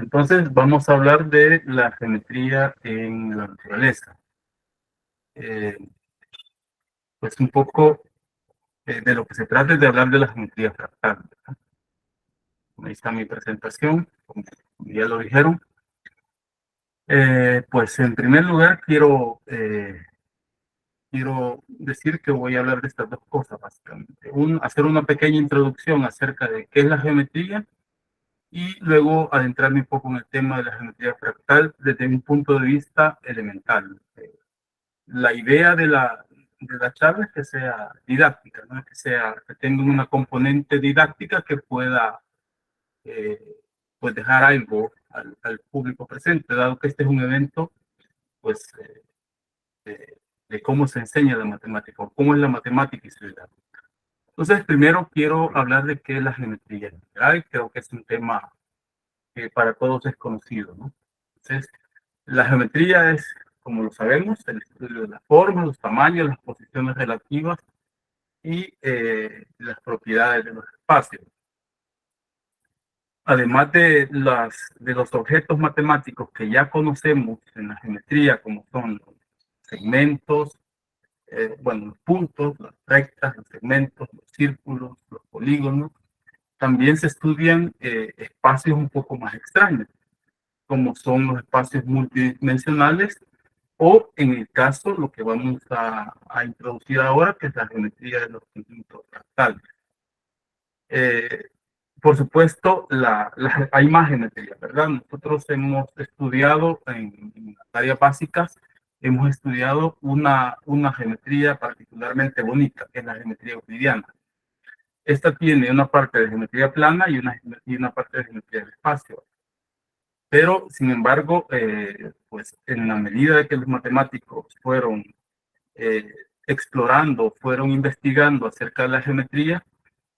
Entonces vamos a hablar de la geometría en la naturaleza. Eh, pues un poco de lo que se trata es de hablar de la geometría fractal, ¿verdad? Ahí está mi presentación, como ya lo dijeron. Pues en primer lugar quiero decir que voy a hablar de estas dos cosas básicamente. Hacer una pequeña introducción acerca de qué es la geometría y luego adentrarme un poco en el tema de la geometría fractal desde un punto de vista elemental. La idea de la charla es que sea didáctica, ¿no? Que tenga una componente didáctica que pueda eh, pues dejar algo al público presente, dado que este es un evento pues, de cómo se enseña la matemática o cómo es la matemática y su didáctica. Entonces, primero quiero hablar de qué es la geometría en general. Creo que es un tema que para todos es conocido, ¿no? Entonces, la geometría es, como lo sabemos, el estudio de las formas, los tamaños, las posiciones relativas y las propiedades de los espacios. Además de los objetos matemáticos que ya conocemos en la geometría, como son los segmentos, bueno, los puntos, las rectas, los segmentos, los círculos, los polígonos, también se estudian espacios un poco más extraños, como son los espacios multidimensionales o en el caso, lo que vamos a introducir ahora, que es la geometría de los conjuntos fractales. Eh, por supuesto, hay más geometría, ¿verdad? Nosotros hemos estudiado en las áreas básicas, hemos estudiado una geometría particularmente bonita, que es la geometría euclidiana. Esta tiene una parte de geometría plana y una parte de geometría del espacio. Pero, sin embargo, pues en la medida de que los matemáticos fueron eh, explorando, fueron investigando acerca de la geometría,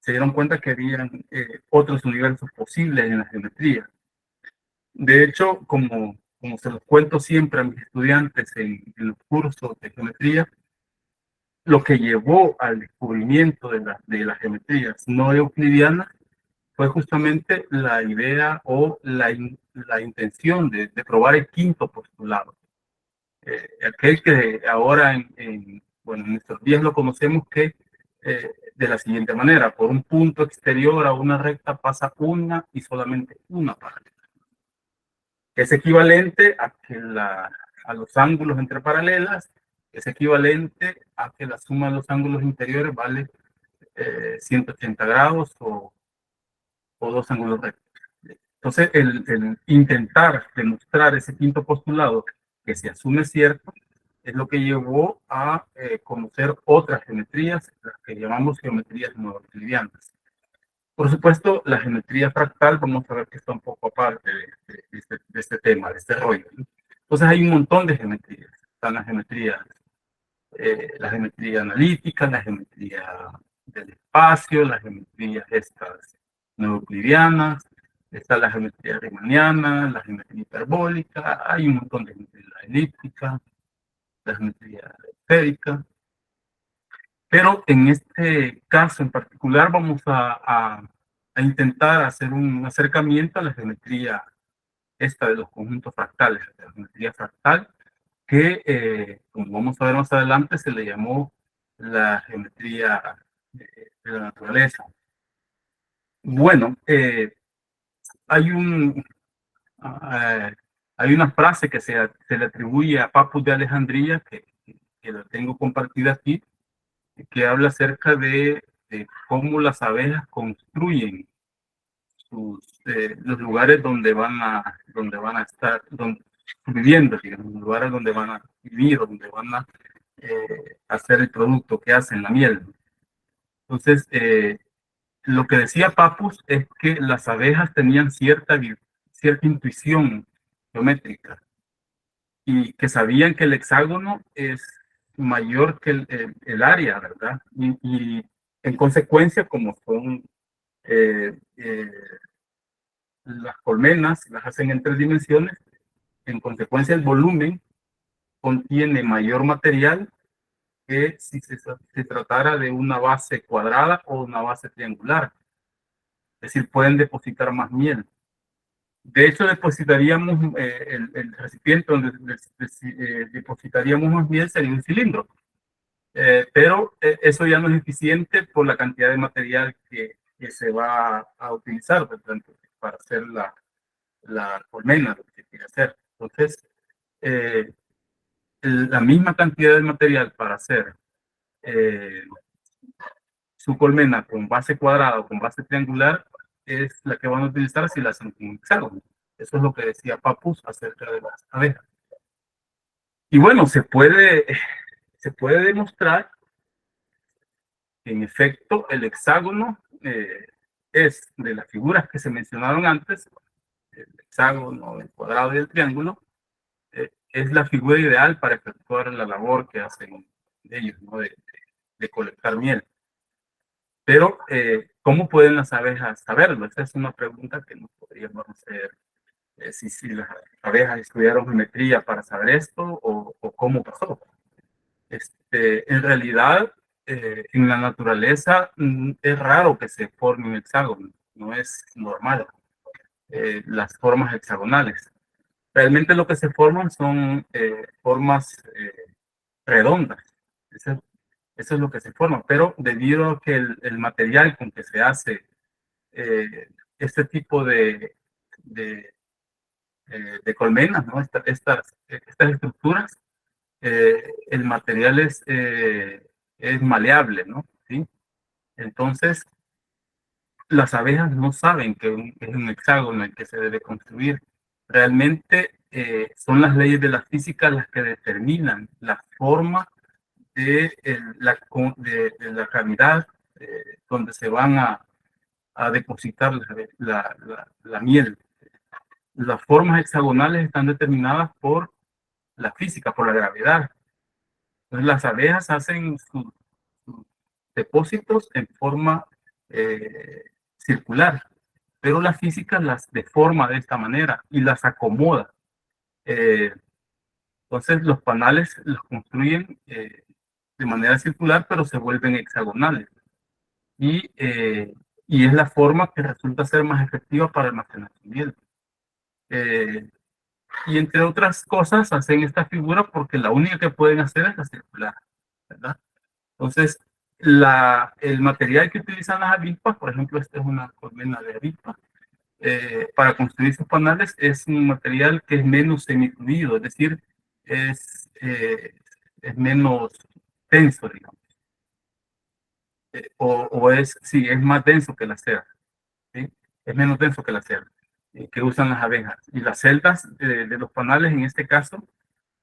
se dieron cuenta que había otros universos posibles en la geometría. De hecho, como se los cuento siempre a mis estudiantes en los cursos de geometría, lo que llevó al descubrimiento de las geometrías no euclidianas fue justamente la idea o la intención de probar el quinto postulado. Aquel que ahora bueno, en estos días lo conocemos que de la siguiente manera: por un punto exterior a una recta pasa una y solamente una parte. Es equivalente a los ángulos entre paralelas, es equivalente a que la suma de los ángulos interiores vale 180 grados o dos ángulos rectos. Entonces, el intentar demostrar ese quinto postulado que se asume cierto es lo que llevó a conocer otras geometrías, las que llamamos geometrías no euclidianas. Por supuesto, la geometría fractal, vamos a ver que está un poco aparte de este tema, de este rollo, ¿no? Entonces hay un montón de geometrías. Están la geometría analítica, la geometría del espacio, las geometrías estas no euclidianas, está la geometría riemanniana, la geometría hiperbólica, hay un montón de geometría, la elíptica, la geometría esférica. Pero en este caso en particular vamos a intentar hacer un acercamiento a la geometría esta de los conjuntos fractales, la geometría fractal, que como vamos a ver más adelante se le llamó la geometría de la naturaleza. Bueno, hay un, eh, hay una frase que se le atribuye a Papus de Alejandría, que la tengo compartida aquí, que habla acerca de cómo las abejas construyen los lugares donde van a estar viviendo, digamos, los lugares donde van a vivir, donde van a hacer el producto que hacen, la miel. Entonces, lo que decía Papus es que las abejas tenían cierta intuición geométrica y que sabían que el hexágono es mayor que el área, ¿verdad? Y en consecuencia, como son las colmenas, las hacen en 3 dimensiones, en consecuencia el volumen contiene mayor material que si se tratara de una base cuadrada o una base triangular. Es decir, pueden depositar más miel. De hecho, depositaríamos el recipiente donde depositaríamos más miel sería un cilindro. Pero eso ya no es eficiente por la cantidad de material que se va a utilizar, ¿verdad? Para hacer la colmena, lo que se quiere hacer. Entonces, eh, la misma cantidad de material para hacer eh, su colmena con base cuadrada o con base triangular es la que van a utilizar si la hacen con un hexágono. Eso es lo que decía Papus acerca de las abejas. Y bueno, se puede demostrar que en efecto el hexágono es de las figuras que se mencionaron antes, el hexágono, el cuadrado y el triángulo, es la figura ideal para efectuar la labor que hacen ellos, ¿no? de colectar miel. Pero, ¿cómo pueden las abejas saberlo? Esa es una pregunta que nos podríamos hacer. Si las abejas estudiaron geometría para saber esto o cómo pasó. En realidad, en la naturaleza es raro que se forme un hexágono, no es normal las formas hexagonales. Realmente lo que se forman son formas redondas. Eso, eso es lo que se forma, pero debido a que el material con que se hace este tipo de, de colmenas, ¿no? Estas estructuras, el material es maleable, ¿no? ¿Sí? Entonces, las abejas no saben que es un hexágono el que se debe construir. Realmente son las leyes de la física las que determinan la forma de la cavidad donde se van a depositar la miel. Las formas hexagonales están determinadas por la física, por la gravedad. Entonces, las abejas hacen sus depósitos en forma circular, pero la física las deforma de esta manera y las acomoda. Eh, entonces, los panales los construyen de manera circular, pero se vuelven hexagonales. Y es la forma que resulta ser más efectiva para almacenar su miel. Y entre otras cosas, hacen esta figura porque la única que pueden hacer es la circular, ¿verdad? Entonces, el material que utilizan las avispas, por ejemplo, esta es una colmena de avispa, para construir sus panales es un material que es menos semifluido, es decir, es menos denso, digamos, sí, es más denso que la cera, ¿sí? Es menos denso que la cera que usan las abejas. Y las celdas de los panales, en este caso,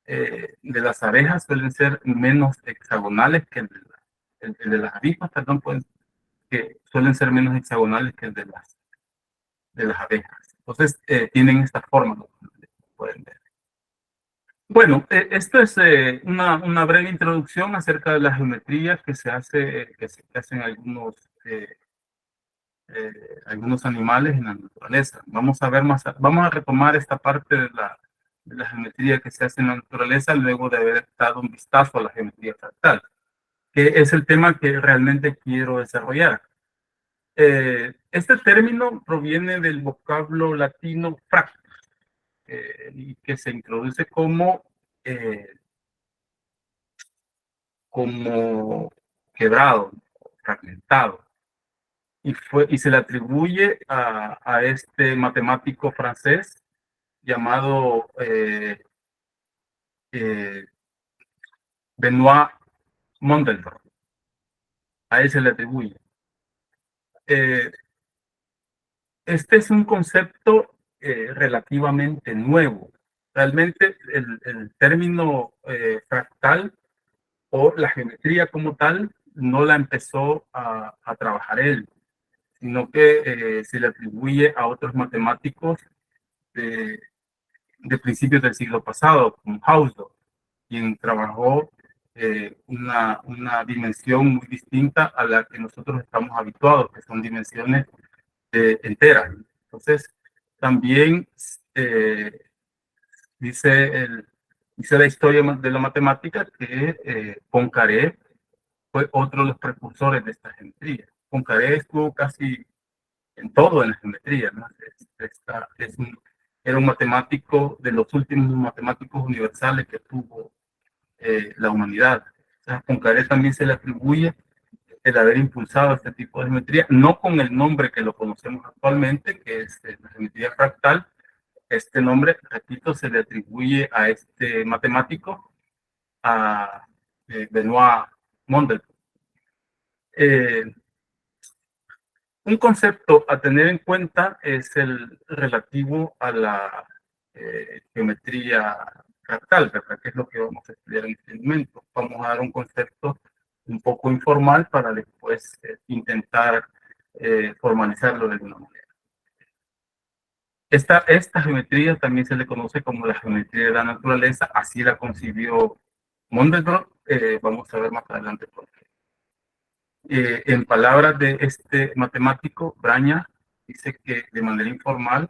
de las abejas suelen ser menos hexagonales que el de las avispas, perdón, pues, que suelen ser menos hexagonales que el de las abejas. Entonces, tienen esta forma, ¿no? Pueden ver. Bueno, esto es una breve introducción acerca de la geometría que se hace, que se hacen algunos animales en la naturaleza. Vamos a retomar esta parte de la geometría que se hace en la naturaleza luego de haber dado un vistazo a la geometría fractal, que es el tema que realmente quiero desarrollar. Este término proviene del vocablo latino fractus, y que se introduce eh, como quebrado, fragmentado, y se le atribuye a este matemático francés llamado eh, Benoit Mandelbrot. A él se le atribuye. Eh, este es un concepto relativamente nuevo. Realmente el término fractal o la geometría como tal no la empezó a trabajar él, sino que se le atribuye a otros matemáticos de, de principios del siglo pasado, como Hausdorff, quien trabajó una dimensión muy distinta a la que nosotros estamos habituados, que son dimensiones enteras. Entonces, también eh, dice, dice la historia de la matemática que Poincaré fue otro de los precursores de esta geometría. Poincaré estuvo casi en todo en la geometría, ¿no? Era un matemático de los últimos matemáticos universales que tuvo la humanidad. O sea, a Poincaré también se le atribuye el haber impulsado este tipo de geometría, no con el nombre que lo conocemos actualmente, que es la geometría fractal. Este nombre, repito, se le atribuye a este matemático, a Benoit Mondel. Un concepto a tener en cuenta es el relativo a la geometría fractal, ¿verdad? Que es lo que vamos a estudiar en este momento. Vamos a dar un concepto un poco informal para después intentar formalizarlo de alguna manera. Esta geometría también se le conoce como la geometría de la naturaleza, así la concibió Mandelbrot. Vamos a ver más adelante por qué. En palabras de este matemático, Braña dice que de manera informal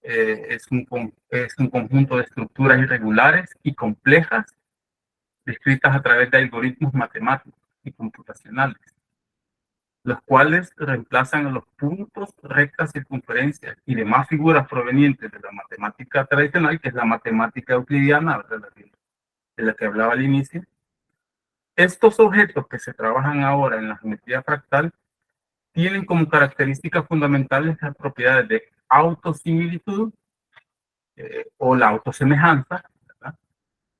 es un conjunto de estructuras irregulares y complejas descritas a través de algoritmos matemáticos y computacionales, los cuales reemplazan a los puntos, rectas, circunferencias y demás figuras provenientes de la matemática tradicional, que es la matemática euclidiana, ¿verdad? De la que hablaba al inicio. Estos objetos que se trabajan ahora en la geometría fractal tienen como características fundamentales las propiedades de autosimilitud o la autosemejanza, ¿verdad?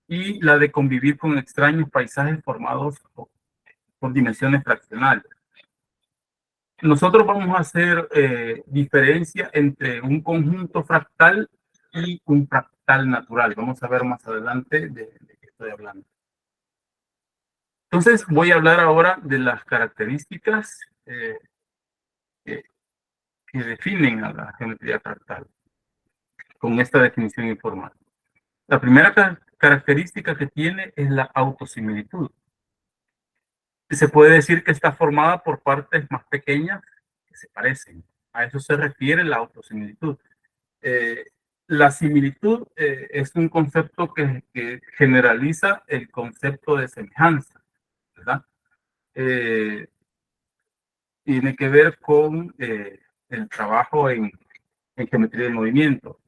Y la de convivir con extraños paisajes formados por dimensiones fraccionales. Nosotros vamos a hacer diferencia entre un conjunto fractal y un fractal natural. Vamos a ver más adelante de qué estoy hablando. Entonces voy a hablar ahora de las características que definen a la geometría fractal con esta definición informal. La primera característica que tiene es la autosimilitud. Se puede decir que está formada por partes más pequeñas que se parecen. A eso se refiere la autosimilitud. La similitud es un concepto que generaliza el concepto de semejanza, ¿verdad? Tiene que ver con el trabajo en geometría del movimiento.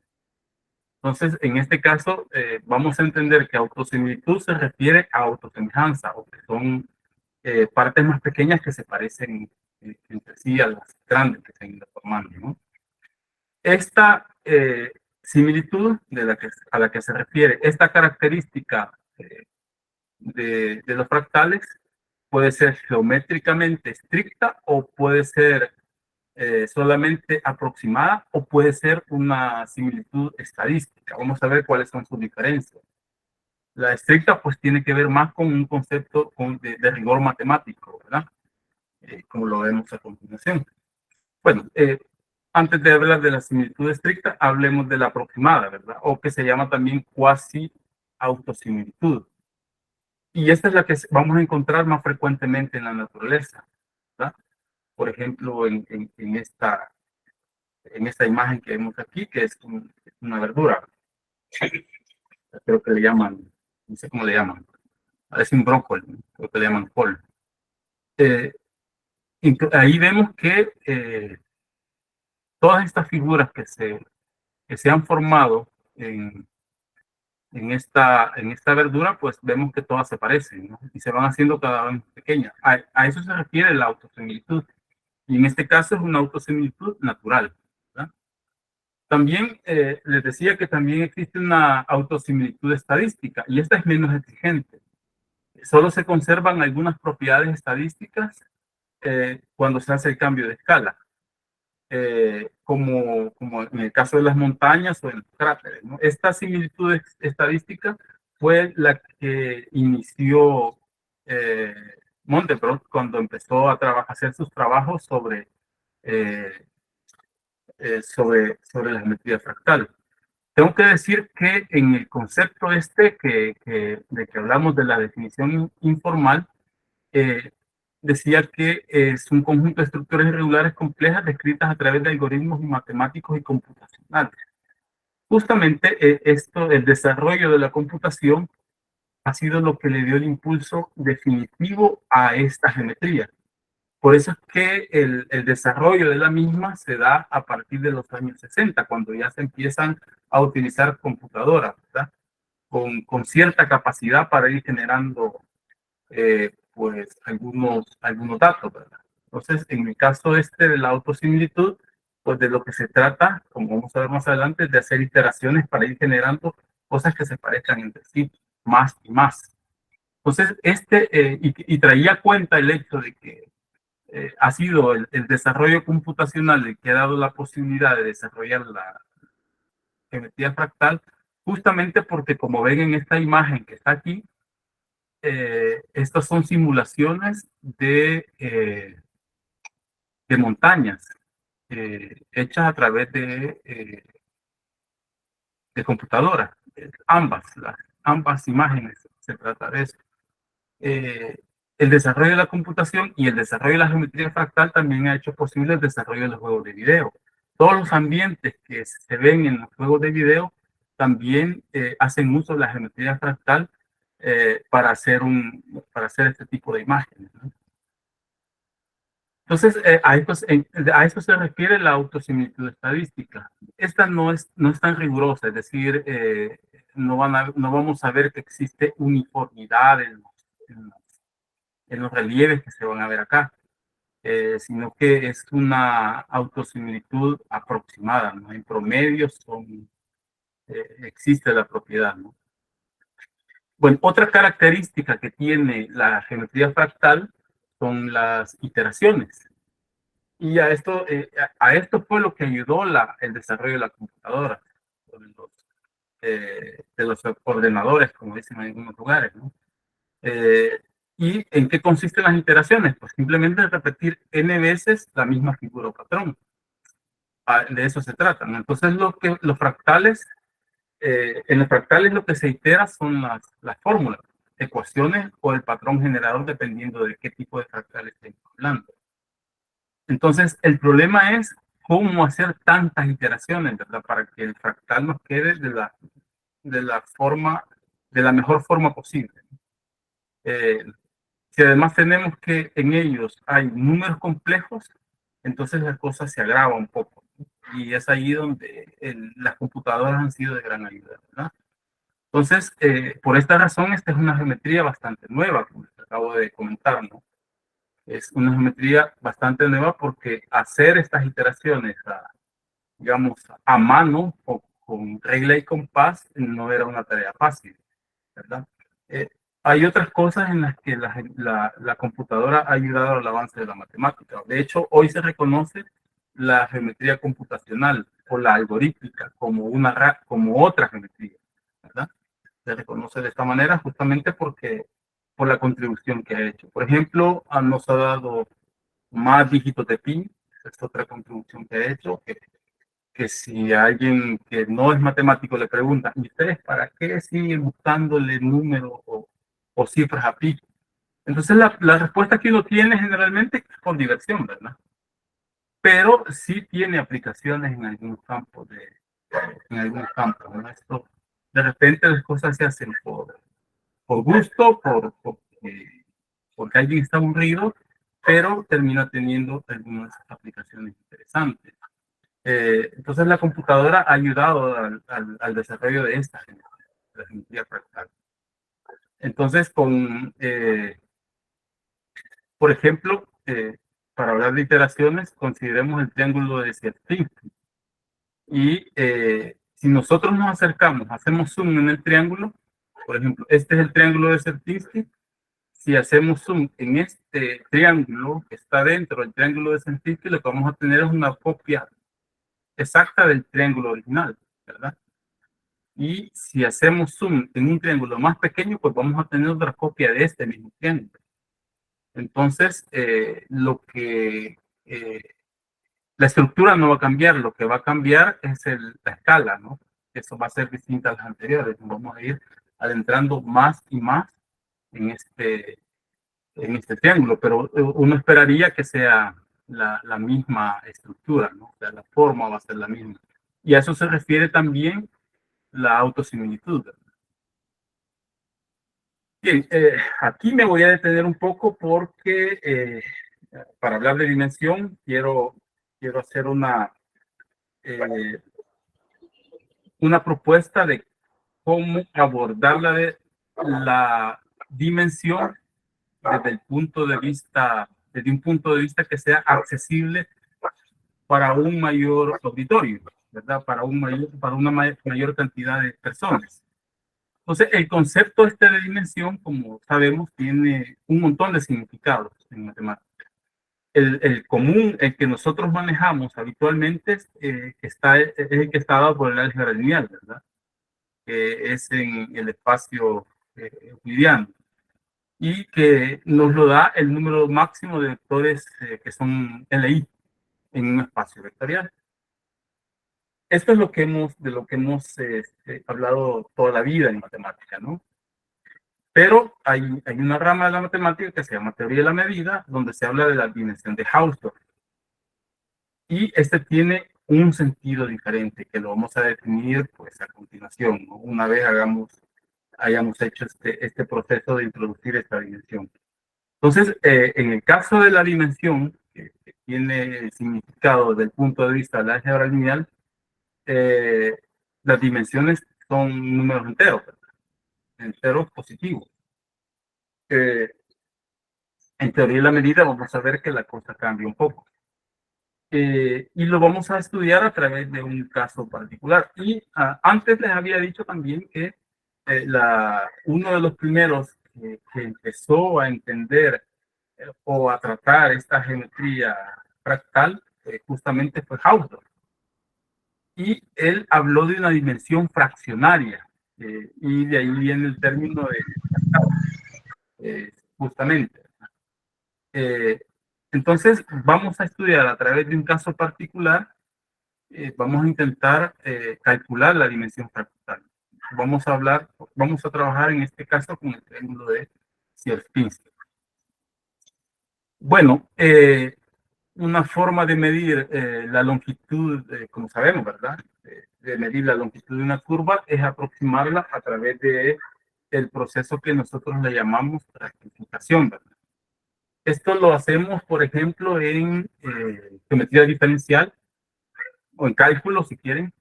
Entonces, en este caso, vamos a entender que autosimilitud se refiere a autosemejanza, o que son partes más pequeñas que se parecen entre sí a las grandes que se han ido formando, ¿no? Esta similitud a la que se refiere, esta característica de los fractales puede ser geométricamente estricta o puede ser solamente aproximada o puede ser una similitud estadística. Vamos a ver cuáles son sus diferencias. La estricta pues tiene que ver más con un concepto de rigor matemático, ¿verdad? Como lo vemos a continuación. Bueno, antes de hablar de la similitud estricta, hablemos de la aproximada, ¿verdad? O que se llama también cuasi autosimilitud. Y esta es la que vamos a encontrar más frecuentemente en la naturaleza, ¿verdad? Por ejemplo, en esta imagen que vemos aquí, que es una verdura. Creo que le llaman, no sé cómo le llaman. Es un brócoli, ¿no? Creo que le llaman col. Ahí vemos que todas estas figuras que se han formado en esta verdura, pues vemos que todas se parecen, ¿no? Y se van haciendo cada vez más pequeñas. A eso se refiere la autosimilitud. Y en este caso es una autosimilitud natural, ¿verdad? También les decía que también existe una autosimilitud estadística, y esta es menos exigente. Solo se conservan algunas propiedades estadísticas cuando se hace el cambio de escala. Como en el caso de las montañas o en los cráteres, ¿no? Esta similitud estadística fue la que inició Mandelbrot cuando empezó a hacer sus trabajos sobre la geometría fractal. Tengo que decir que en el concepto de que hablamos de la definición informal, decía que es un conjunto de estructuras irregulares complejas descritas a través de algoritmos matemáticos y computacionales. Justamente el desarrollo de la computación ha sido lo que le dio el impulso definitivo a esta geometría. Por eso es que el desarrollo de la misma se da a partir de los años 60, cuando ya se empiezan a utilizar computadoras, ¿verdad? Con cierta capacidad para ir generando pues algunos datos, ¿verdad? Entonces, en el caso este de la autosimilitud, pues de lo que se trata, como vamos a ver más adelante, es de hacer iteraciones para ir generando cosas que se parezcan entre sí, más y más. Entonces, y traía cuenta el hecho de que ha sido el desarrollo computacional el que ha dado la posibilidad de desarrollar la geometría fractal, justamente porque como ven en esta imagen que está aquí, estas son simulaciones de montañas hechas a través de computadoras. Ambas imágenes se trata de eso. El desarrollo de la computación y el desarrollo de la geometría fractal también ha hecho posible el desarrollo de los juegos de video. Todos los ambientes que se ven en los juegos de video también hacen uso de la geometría fractal para hacer este tipo de imágenes, ¿no? Entonces, a esto se refiere la autosimilitud estadística. Esta no es tan rigurosa, es decir, no vamos a ver que existe uniformidad en en los relieves que se van a ver acá, sino que es una autosimilitud aproximada, ¿no? En promedio existe la propiedad, ¿no? Bueno, otra característica que tiene la geometría fractal son las iteraciones. Y a esto fue lo que ayudó el desarrollo de la computadora, de los ordenadores, como dicen en algunos lugares, ¿no? Eh, ¿Y en qué consisten las iteraciones? Pues simplemente repetir n veces la misma figura o patrón. De eso se trata, ¿no? Entonces, en los fractales lo que se itera son las fórmulas, ecuaciones o el patrón generador, dependiendo de qué tipo de fractal estemos hablando. Entonces, el problema es cómo hacer tantas iteraciones, ¿verdad? Para que el fractal nos quede de la mejor forma posible. Si además tenemos que en ellos hay números complejos, entonces la cosa se agrava un poco. Y es ahí donde las computadoras han sido de gran ayuda, ¿verdad? Entonces, por esta razón, esta es una geometría bastante nueva, como les acabo de comentar, ¿no? Es una geometría bastante nueva porque hacer estas iteraciones, digamos, a mano o con regla y compás no era una tarea fácil, ¿verdad? Eh, Hay otras cosas en las que la computadora ha ayudado al avance de la matemática. De hecho, hoy se reconoce la geometría computacional o la algorítmica como otra geometría, ¿verdad? Se reconoce de esta manera justamente por la contribución que ha hecho. Por ejemplo, nos ha dado más dígitos de pi, es otra contribución que ha hecho, que si a alguien que no es matemático le pregunta, ¿y ustedes para qué siguen buscándole números o cifras a pi? Entonces la respuesta que uno tiene generalmente es con diversión, ¿verdad? Pero sí tiene aplicaciones en algunos campos, ¿no? Esto, de repente las cosas se hacen por gusto, porque alguien está aburrido, pero termina teniendo algunas aplicaciones interesantes. Entonces la computadora ha ayudado al desarrollo de la geometría fractal. Entonces, por ejemplo, para hablar de iteraciones, consideremos el triángulo de Sierpinski. Y si nosotros nos acercamos, hacemos zoom en el triángulo, por ejemplo, este es el triángulo de Sierpinski. Si hacemos zoom en este triángulo que está dentro del triángulo de Sierpinski, lo que vamos a tener es una copia exacta del triángulo original, ¿verdad? Y si hacemos zoom en un triángulo más pequeño, pues vamos a tener otra copia de este mismo triángulo. Entonces, la estructura no va a cambiar, lo que va a cambiar es la escala, ¿no? Eso va a ser distinta a las anteriores. Vamos a ir adentrando más y más en este triángulo, pero uno esperaría que sea la misma estructura, ¿no? O sea, la forma va a ser la misma. Y a eso se refiere también la autosimilitud. Bien, aquí me voy a detener un poco porque para hablar de dimensión quiero hacer eh, una propuesta de cómo abordar la dimensión desde un punto de vista que sea accesible para un mayor auditorio, ¿verdad? Para una mayor cantidad de personas. Entonces, el concepto este de dimensión, como sabemos, tiene un montón de significados en matemáticas. El común, el que nosotros manejamos habitualmente, es el que está dado por el álgebra lineal, ¿verdad? Que es en el espacio euclidiano y que nos lo da el número máximo de vectores que son LI en un espacio vectorial. Esto es de lo que hemos hablado toda la vida en matemática, ¿no? Pero hay una rama de la matemática que se llama teoría de la medida, donde se habla de la dimensión de Hausdorff. Y este tiene un sentido diferente, que lo vamos a definir pues a continuación, ¿no? Una vez hayamos hecho este proceso de introducir esta dimensión. Entonces, en el caso de la dimensión, que tiene el significado desde el punto de vista de la álgebra lineal, las dimensiones son números enteros, ¿verdad? Enteros positivos. En teoría de la medida vamos a ver que la cosa cambia un poco. Y lo vamos a estudiar a través de un caso particular. Y antes les había dicho también que uno de los primeros que empezó a entender o a tratar esta geometría fractal justamente fue Hausdorff. Y él habló de una dimensión fraccionaria, y de ahí viene el término de justamente. Eh, entonces, vamos a estudiar a través de un caso particular, vamos a intentar calcular la dimensión fractal. Vamos a trabajar en este caso con el triángulo de Sierpinski. Bueno, una forma de medir la longitud, como sabemos, ¿verdad? De medir la longitud de una curva es aproximarla a través de el proceso que nosotros le llamamos rectificación, ¿verdad? Esto lo hacemos, por ejemplo, en geometría diferencial o en cálculo, si quieren.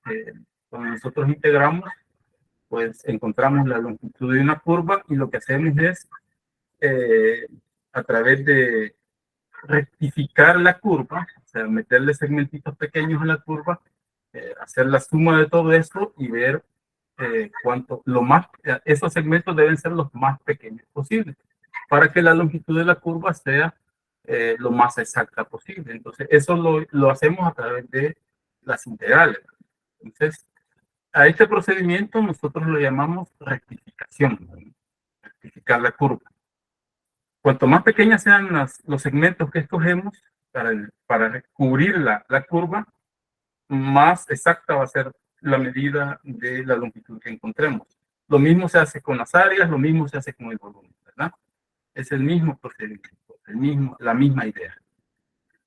Cuando nosotros integramos, pues encontramos la longitud de una curva y lo que hacemos es, a través de rectificar la curva, o sea, meterle segmentitos pequeños a la curva, hacer la suma de todo esto y ver esos segmentos deben ser los más pequeños posibles para que la longitud de la curva sea lo más exacta posible. Entonces, eso lo hacemos a través de las integrales. Entonces, a este procedimiento nosotros lo llamamos rectificación, ¿no? Rectificar la curva. Cuanto más pequeños sean los segmentos que escogemos para cubrir la curva, más exacta va a ser la medida de la longitud que encontremos. Lo mismo se hace con las áreas, lo mismo se hace con el volumen, ¿verdad? Es el mismo procedimiento, la misma idea.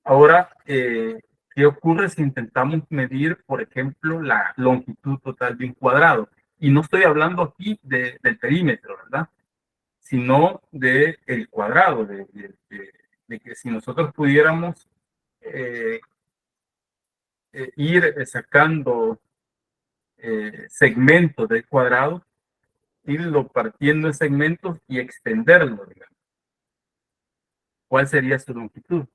Ahora, ¿qué ocurre si intentamos medir, por ejemplo, la longitud total de un cuadrado? Y no estoy hablando aquí del perímetro, ¿verdad? Sino del cuadrado, de que si nosotros pudiéramos ir sacando segmentos del cuadrado, irlo partiendo en segmentos y extenderlo, digamos. ¿Cuál sería su longitud?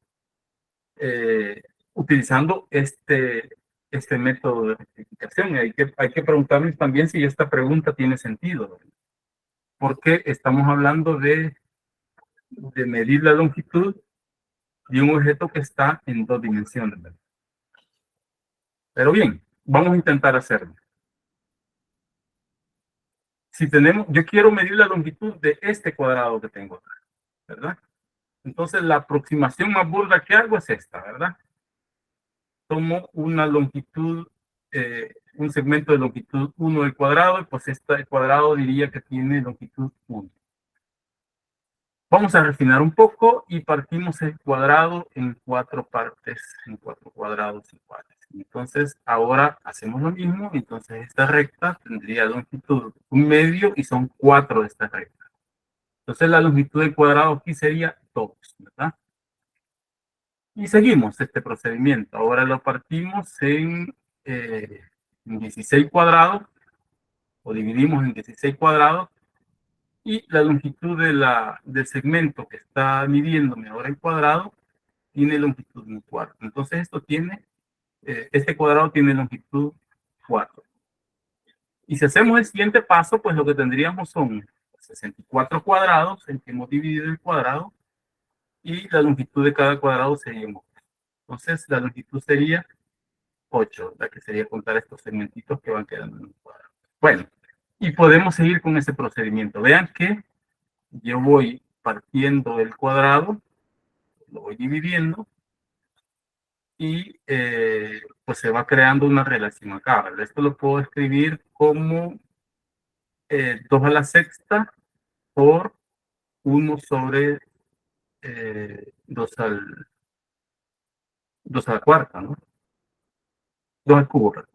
Utilizando este método de rectificación. Hay que preguntarnos también si esta pregunta tiene sentido, porque estamos hablando de medir la longitud de un objeto que está en dos dimensiones, ¿verdad? Pero bien, vamos a intentar hacerlo. Yo quiero medir la longitud de este cuadrado que tengo acá, ¿verdad? Entonces, la aproximación más burda que hago es esta, ¿verdad? Tomo una longitud, un segmento de longitud 1 del cuadrado, y pues este cuadrado diría que tiene longitud 1. Vamos a refinar un poco y partimos el cuadrado en 4 partes, en 4 cuadrados iguales. Entonces, ahora hacemos lo mismo. Entonces, esta recta tendría longitud 1/2 y son 4 de estas rectas. Entonces, la longitud del cuadrado aquí sería 2, ¿verdad? Y seguimos este procedimiento. Ahora lo partimos en en 16 cuadrados, o dividimos en 16 cuadrados, y la longitud del segmento que está midiéndome ahora en cuadrado tiene longitud de un cuarto. Entonces esto tiene, este cuadrado tiene longitud 4. Y si hacemos el siguiente paso, pues lo que tendríamos son 64 cuadrados en que hemos dividido el cuadrado, y la longitud de cada cuadrado sería 8. Entonces la longitud sería 8, la que sería contar estos segmentitos que van quedando en un cuadrado. Bueno, y podemos seguir con ese procedimiento. Vean que yo voy partiendo el cuadrado, lo voy dividiendo, y pues se va creando una relación acá, ¿verdad? Esto lo puedo escribir como 2 a la sexta por 1 sobre 2 a la cuarta, ¿no? 2 al cubo, perdón.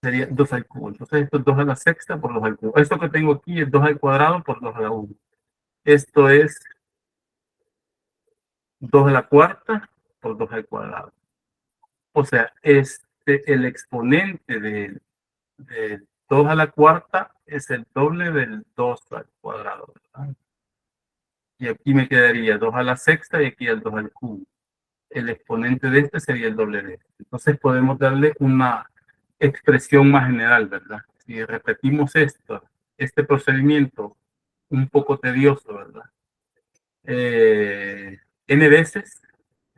Sería 2 al cubo. Entonces esto es 2 a la sexta por 2 al cubo. Esto que tengo aquí es 2 al cuadrado por 2 a la 1. Esto es 2 a la cuarta por 2 al cuadrado. O sea, el exponente de 2 a la cuarta es el doble del 2 al cuadrado, ¿verdad? Y aquí me quedaría 2 a la sexta y aquí el 2 al cubo. El exponente de este sería el doble de este. Entonces podemos darle una expresión más general, ¿verdad? Si repetimos este procedimiento un poco tedioso, ¿verdad? N veces,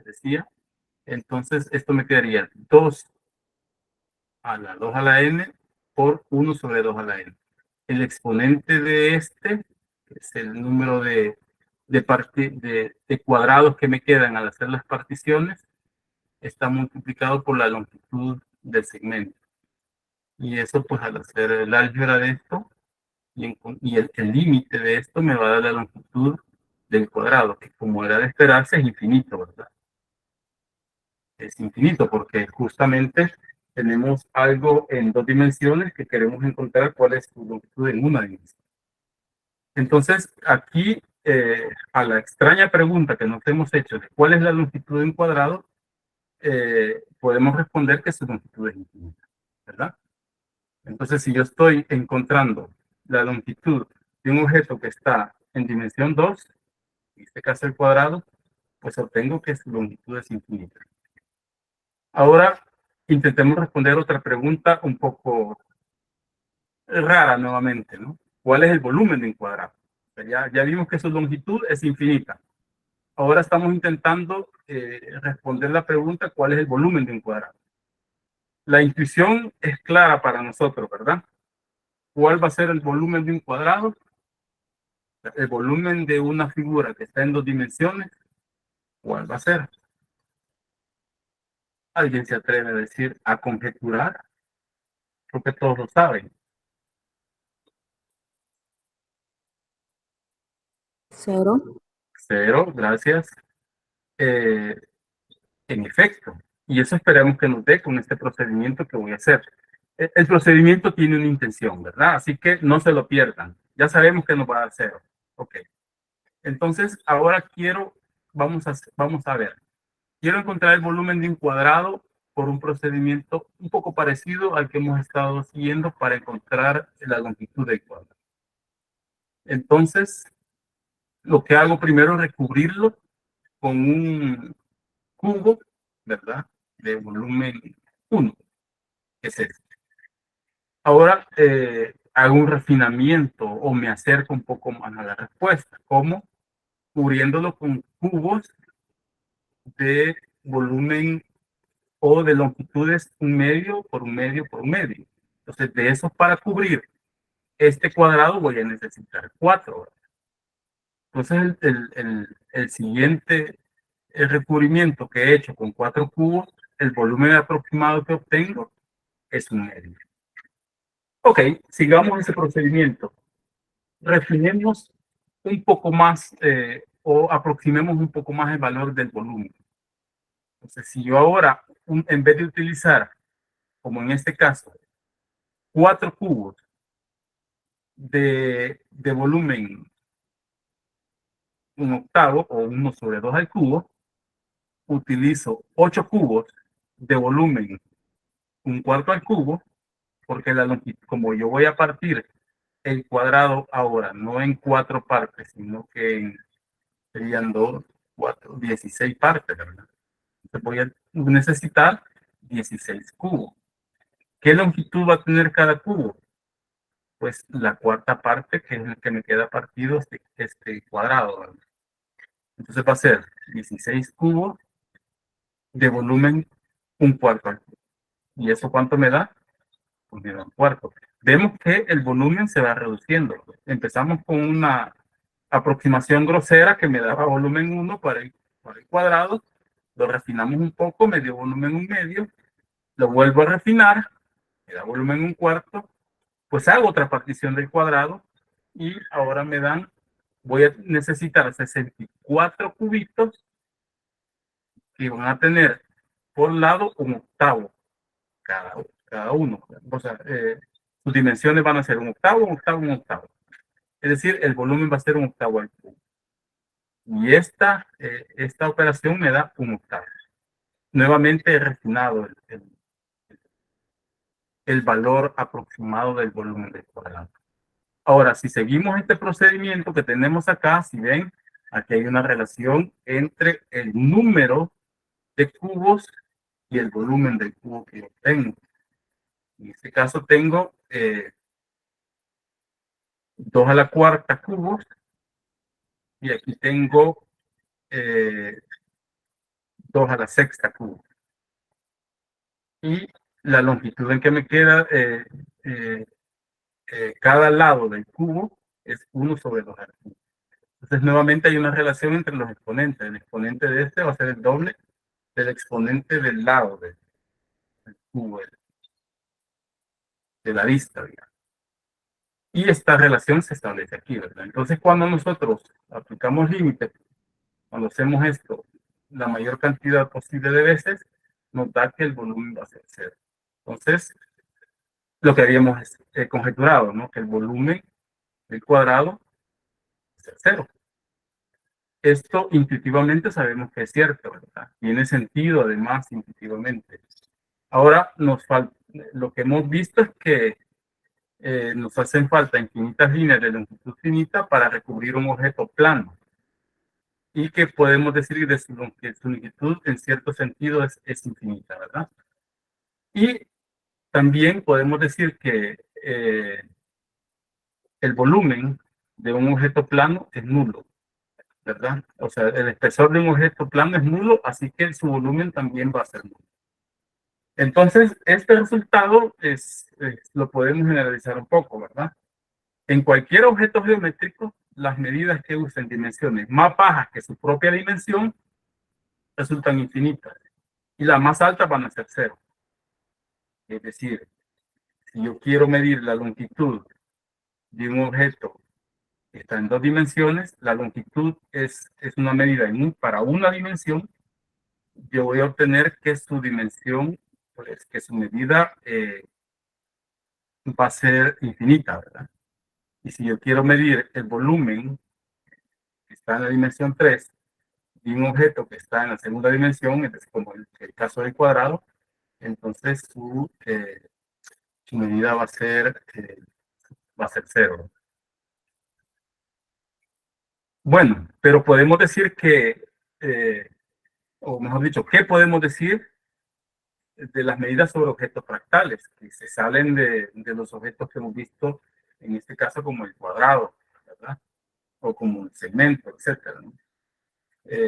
decía, entonces esto me quedaría 2 a la 2 a la n por 1 sobre 2 a la n. El exponente de este, que es el número de cuadrados que me quedan al hacer las particiones, está multiplicado por la longitud del segmento. Y eso, pues al hacer el álgebra de esto, y el límite de esto me va a dar la longitud del cuadrado, que como era de esperarse es infinito, ¿verdad? Es infinito porque justamente tenemos algo en 2 dimensiones que queremos encontrar cuál es su longitud en una dimensión. Entonces, aquí, a la extraña pregunta que nos hemos hecho de cuál es la longitud de un cuadrado, podemos responder que su longitud es infinita, ¿verdad? Entonces, si yo estoy encontrando la longitud de un objeto que está en dimensión 2, en este caso el cuadrado, pues obtengo que su longitud es infinita. Ahora, intentemos responder otra pregunta un poco rara nuevamente, ¿no? ¿Cuál es el volumen de un cuadrado? Ya vimos que su longitud es infinita. Ahora estamos intentando responder la pregunta, ¿cuál es el volumen de un cuadrado? La intuición es clara para nosotros, ¿verdad? ¿Cuál va a ser el volumen de un cuadrado? El volumen de una figura que está en 2 dimensiones, ¿cuál va a ser? ¿Alguien se atreve a decir, a conjeturar? Porque todos lo saben. Cero. 0, gracias. En efecto. Y eso esperamos que nos dé con este procedimiento que voy a hacer. El procedimiento tiene una intención, ¿verdad? Así que no se lo pierdan. Ya sabemos que nos va a dar 0. Ok. Entonces, ahora vamos a ver. Quiero encontrar el volumen de un cuadrado por un procedimiento un poco parecido al que hemos estado siguiendo para encontrar la longitud del cuadrado. Entonces, lo que hago primero es recubrirlo con un cubo, ¿verdad? De volumen 1, que es este. Ahora hago un refinamiento o me acerco un poco más a la respuesta, como cubriéndolo con cubos de volumen o de longitudes 1 medio por 1 medio por 1 medio. Entonces, de esos para cubrir este cuadrado voy a necesitar 4. Entonces, el siguiente recubrimiento que he hecho con 4 cubos, el volumen aproximado que obtengo es 1 medio. Ok, sigamos ese procedimiento. Refinemos un poco más o aproximemos un poco más el valor del volumen. Entonces, si yo ahora, en vez de utilizar, como en este caso, 4 cubos de volumen 1/8 o 1 sobre 2 al cubo, utilizo 8 cubos de volumen un cuarto al cubo, porque la longitud, como yo voy a partir el cuadrado ahora, no en 4 partes, sino que serían 2, 4, 16 partes, ¿verdad? Entonces voy a necesitar 16 cubos. ¿Qué longitud va a tener cada cubo? Pues la cuarta parte, que es el que me queda partido, este cuadrado, ¿verdad? Entonces va a ser 16 cubos de volumen un cuarto al cubo. ¿Y eso cuánto me da? Pues me da un cuarto. Vemos que el volumen se va reduciendo. Empezamos con una aproximación grosera que me daba volumen 1 para el cuadrado. Lo refinamos un poco, me dio volumen 1/2. Lo vuelvo a refinar, me da volumen 1/4. Pues hago otra partición del cuadrado y ahora voy a necesitar 64 cubitos que van a tener por lado un octavo cada uno. O sea, sus dimensiones van a ser un octavo, un octavo, un octavo. Es decir, el volumen va a ser un octavo al cubo. Y esta operación me da un octavo. Nuevamente he refinado el valor aproximado del volumen del cuadrado. Ahora, si seguimos este procedimiento que tenemos acá, si ven, aquí hay una relación entre el número de cubos y el volumen del cubo que yo tengo. En este caso tengo 2 a la cuarta cubos y aquí tengo 2 a la sexta cubos. Y la longitud en que me queda cada lado del cubo es 1 sobre 2 al cubo. Entonces, nuevamente hay una relación entre los exponentes. El exponente de este va a ser el doble del exponente del lado del cubo, de la vista, digamos. Y esta relación se establece aquí, ¿verdad? Entonces, cuando nosotros aplicamos límites, cuando hacemos esto la mayor cantidad posible de veces, nos da que el volumen va a ser cero. Entonces, lo que habíamos conjeturado, ¿no? Que el volumen del cuadrado va a ser cero. Esto intuitivamente sabemos que es cierto, ¿verdad? Tiene sentido además intuitivamente. Ahora lo que hemos visto es que nos hacen falta infinitas líneas de longitud finita para recubrir un objeto plano y que podemos decir que su longitud en cierto sentido es infinita, ¿verdad? Y también podemos decir que el volumen de un objeto plano es nulo, ¿verdad? O sea, el espesor de un objeto plano es nulo, así que su volumen también va a ser nulo. Entonces, este resultado lo podemos generalizar un poco, ¿verdad? En cualquier objeto geométrico, las medidas que usen dimensiones más bajas que su propia dimensión resultan infinitas y las más altas van a ser cero. Es decir, si yo quiero medir la longitud de un objeto que está en 2 dimensiones, la longitud es una medida para una dimensión, yo voy a obtener que su dimensión, pues que su medida va a ser infinita, ¿verdad? Y si yo quiero medir el volumen que está en la dimensión 3 y un objeto que está en la segunda dimensión, es como el caso del cuadrado, entonces su medida va a ser cero. Bueno, pero podemos decir que, o mejor dicho, ¿qué podemos decir de las medidas sobre objetos fractales que se salen de los objetos que hemos visto, en este caso como el cuadrado, ¿verdad? O como el segmento, etcétera, ¿no?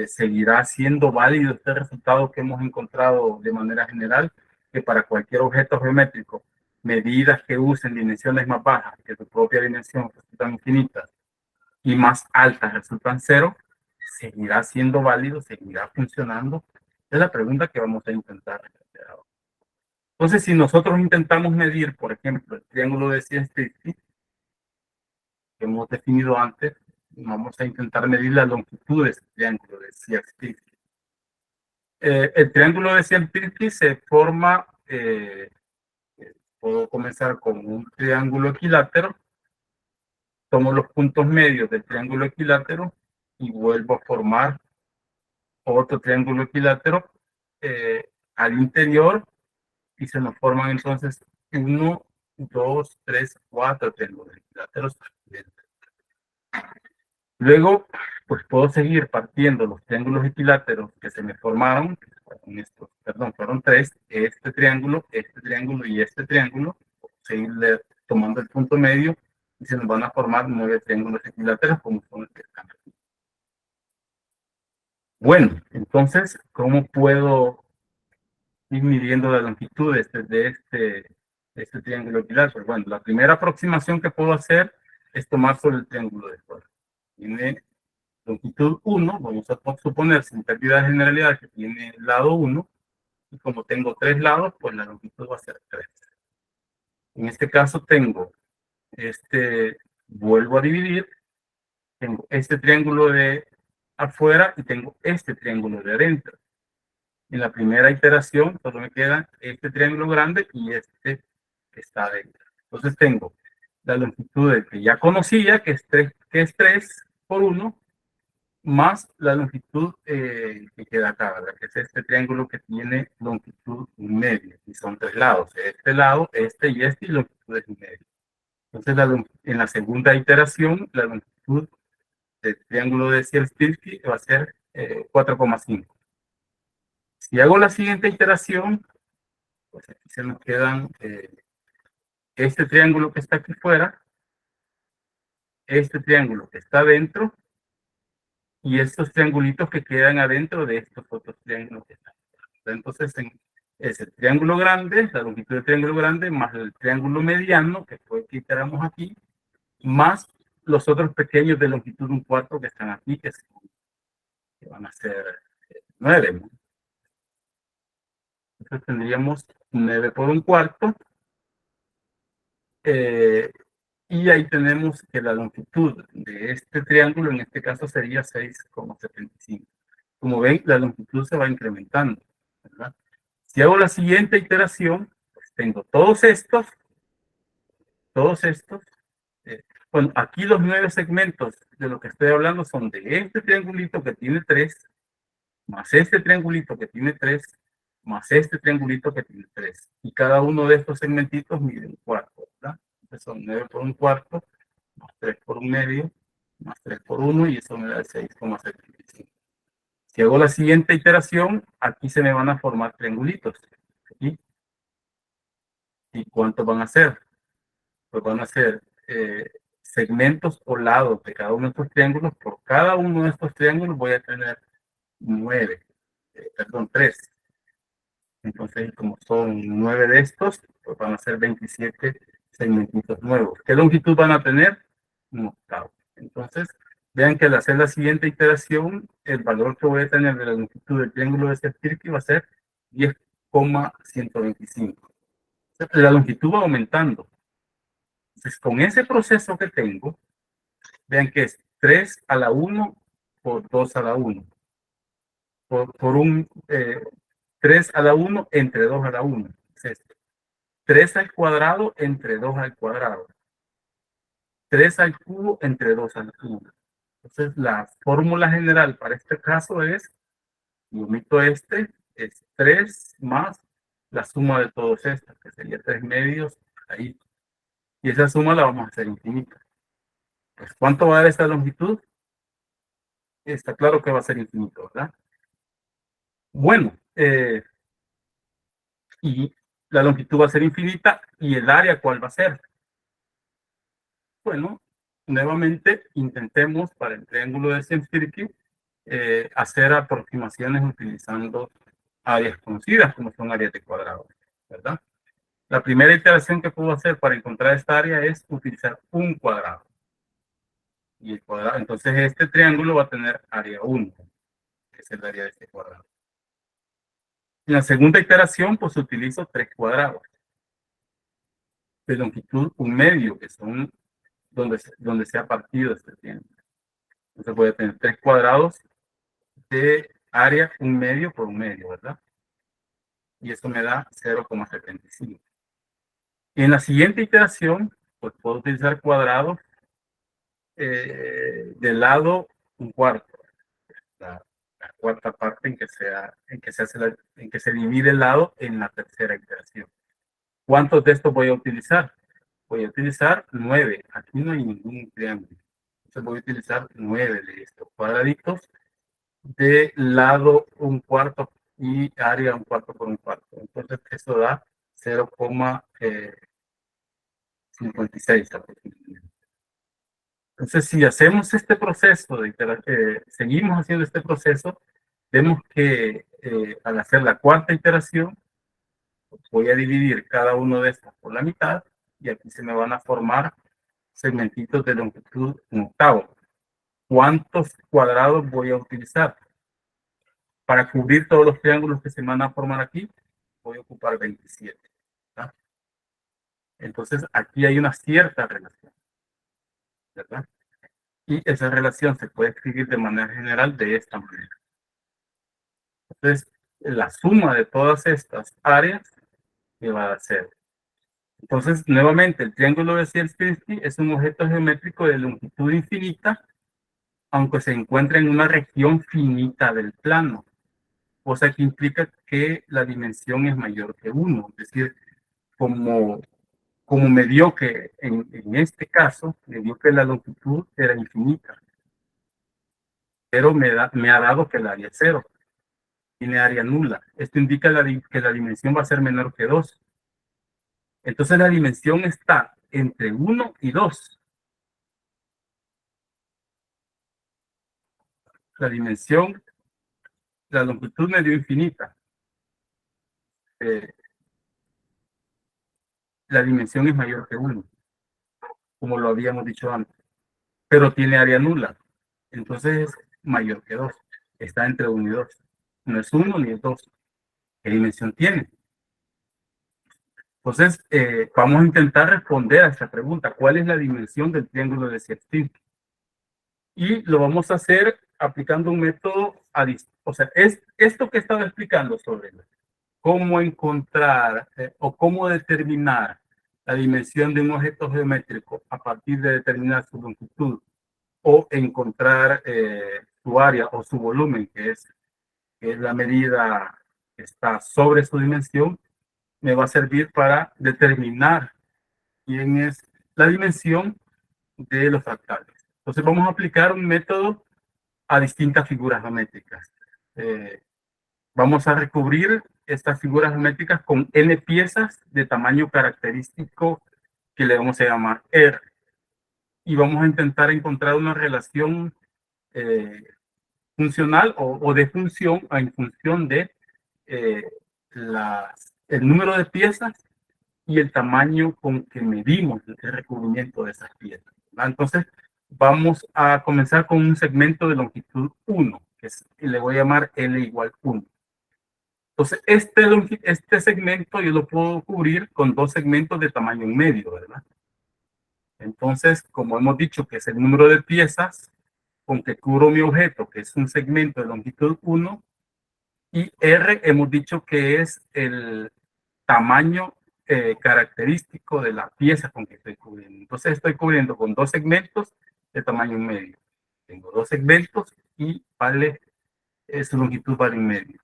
Seguirá siendo válido este resultado que hemos encontrado de manera general, que para cualquier objeto geométrico, medidas que usen dimensiones más bajas que su propia dimensión resultan infinitas y más altas resultan cero, seguirá siendo válido, seguirá funcionando. Es la pregunta que vamos a intentar responder ahora. Entonces, si nosotros intentamos medir, por ejemplo, el triángulo de Sierpinski, que hemos definido antes, vamos a intentar medir la longitud de ese triángulo de Sierpinski. El triángulo de Sierpinski se forma, puedo comenzar con un triángulo equilátero, tomo los puntos medios del triángulo equilátero y vuelvo a formar otro triángulo equilátero al interior y se nos forman entonces 1, 2, 3, 4 triángulos equiláteros. Luego, pues puedo seguir partiendo los triángulos equiláteros que se me formaron, fueron tres, este triángulo y este triángulo, seguirle tomando el punto medio y se nos van a formar 9 triángulos equiláteros como son los que están aquí. Bueno, entonces, ¿cómo puedo ir midiendo la longitud de este triángulo equilátero? Bueno, la primera aproximación que puedo hacer es tomar solo el triángulo de fuera. Tiene longitud 1, vamos a suponer sin pérdida de generalidad que tiene lado 1, y como tengo 3 lados, pues la longitud va a ser 3. En este caso tengo vuelvo a dividir, tengo este triángulo de afuera y tengo este triángulo de adentro. En la primera iteración solo me queda este triángulo grande y este que está adentro. Entonces tengo la longitud que ya conocía, que es 3 por 1, más la longitud que queda acá, ¿verdad? Que es este triángulo que tiene longitud 1/2, y son 3 lados, este lado, este y longitud es 1/2. Entonces, en la segunda iteración, la longitud del triángulo de Sierpinski va a ser 4,5. Si hago la siguiente iteración, pues aquí se nos quedan este triángulo que está aquí fuera, este triángulo que está adentro, y estos triangulitos que quedan adentro de estos otros triángulos que están. Entonces, es el triángulo grande, la longitud del triángulo grande, más el triángulo mediano, que fue el que iteramos aquí, más los otros pequeños de longitud 1/4 que están aquí, que van a ser 9. ¿No? Entonces tendríamos 9 por 1/4. Y ahí tenemos que la longitud de este triángulo, en este caso, sería 6,75. Como ven, la longitud se va incrementando, ¿verdad? Si hago la siguiente iteración, pues tengo todos estos. Bueno, aquí los 9 segmentos de lo que estoy hablando son de este triangulito que tiene 3, más este triangulito que tiene 3, más este triangulito que tiene 3. Y cada uno de estos segmentitos mide 1/4, ¿verdad? Entonces son 9 por 1/4, más 3 por 1/2, más 3 por 1, y eso me da 6,75. Si hago la siguiente iteración, aquí se me van a formar triangulitos. ¿Sí? ¿Y cuántos van a ser? Pues van a ser segmentos o lados de cada uno de estos triángulos. Por cada uno de estos triángulos voy a tener 3. Entonces, como son 9 de estos, pues van a ser 27 segmentitos nuevos. ¿Qué longitud van a tener? 1/8. Entonces, vean que al hacer la siguiente iteración, el valor que voy a tener de la longitud del triángulo de Sierpinski va a ser 10,125. La longitud va aumentando. Entonces, con ese proceso que tengo, vean que es 3 a la 1 por 2 a la 1. Por 3 a la 1 entre 2 a la 1. Es esto. 3 al cuadrado entre 2 al cuadrado. 3 al cubo entre 2 al cubo. Entonces, la fórmula general para este caso es, y omito es 3 más la suma de todos estos, que sería 3 medios ahí. Y esa suma la vamos a hacer infinita. Pues, ¿cuánto va a dar esta longitud? Está claro que va a ser infinito, ¿verdad? Bueno, y la longitud va a ser infinita, ¿y el área cuál va a ser? Bueno, nuevamente intentemos para el triángulo de Sierpinski hacer aproximaciones utilizando áreas conocidas, como son áreas de cuadrado, ¿verdad? La primera iteración que puedo hacer para encontrar esta área es utilizar un cuadrado. Y el cuadrado, entonces este triángulo va a tener área 1, que es el área de este cuadrado. En la segunda iteración, pues utilizo 3 cuadrados de longitud 1/2, que son donde se ha partido este triángulo. Entonces voy a tener 3 cuadrados de área 1/2 por 1/2, ¿verdad? Y eso me da 0,75. En la siguiente iteración, pues puedo utilizar cuadrados de lado 1/4. cuarta parte en que en que se divide el lado en la tercera iteración. ¿Cuántos de estos voy a utilizar? Voy a utilizar 9. Aquí no hay ningún triángulo. Entonces voy a utilizar 9 de estos cuadraditos de lado un cuarto y área un cuarto por un cuarto. Entonces eso da 0,56 aproximadamente. Entonces, si hacemos este proceso, seguimos haciendo este proceso, vemos que al hacer la cuarta iteración, voy a dividir cada uno de estos por la mitad y aquí se me van a formar segmentitos de longitud un octavo. ¿Cuántos cuadrados voy a utilizar? Para cubrir todos los triángulos que se van a formar aquí, voy a ocupar 27. ¿Verdad? Entonces, aquí hay una cierta relación, ¿verdad? Y esa relación se puede escribir de manera general de esta manera. Entonces, la suma de todas estas áreas me va a dar 0. Entonces, nuevamente, el triángulo de Sierpinski es un objeto geométrico de longitud infinita, aunque se encuentra en una región finita del plano, cosa que implica que la dimensión es mayor que 1. Es decir, como me dio que en este caso, me dio que la longitud era infinita, pero me ha dado que el área es 0. Tiene área nula. Esto indica que la dimensión va a ser menor que 2. Entonces la dimensión está entre 1 y 2. La dimensión, la longitud medio infinita. La dimensión es mayor que 1, como lo habíamos dicho antes. Pero tiene área nula. Entonces es mayor que 2. Está entre 1 y 2. No es 1 ni es 2. ¿Qué dimensión tiene? Entonces, vamos a intentar responder a esta pregunta. ¿Cuál es la dimensión del triángulo de Sierpinski? Y lo vamos a hacer aplicando un método, o sea, es esto que he estado explicando sobre cómo encontrar o cómo determinar la dimensión de un objeto geométrico a partir de determinar su longitud o encontrar su área o su volumen, que es la medida que está sobre su dimensión, me va a servir para determinar quién es la dimensión de los fractales. Entonces vamos a aplicar un método a distintas figuras geométricas. Vamos a recubrir estas figuras geométricas con n piezas de tamaño característico que le vamos a llamar R. Y vamos a intentar encontrar una relación funcional o de función en función de eh, el número de piezas y el tamaño con que medimos el recubrimiento de esas piezas. ¿Verdad? Entonces, vamos a comenzar con un segmento de longitud 1, que le voy a llamar L igual 1. Entonces, este segmento yo lo puedo cubrir con dos segmentos de tamaño medio, ¿verdad? Entonces, como hemos dicho que es el número de piezas con que cubro mi objeto, que es un segmento de longitud 1, y R hemos dicho que es el tamaño característico de la pieza con que estoy cubriendo. Entonces, estoy cubriendo con dos segmentos de tamaño medio. Tengo dos segmentos y su longitud vale en medio.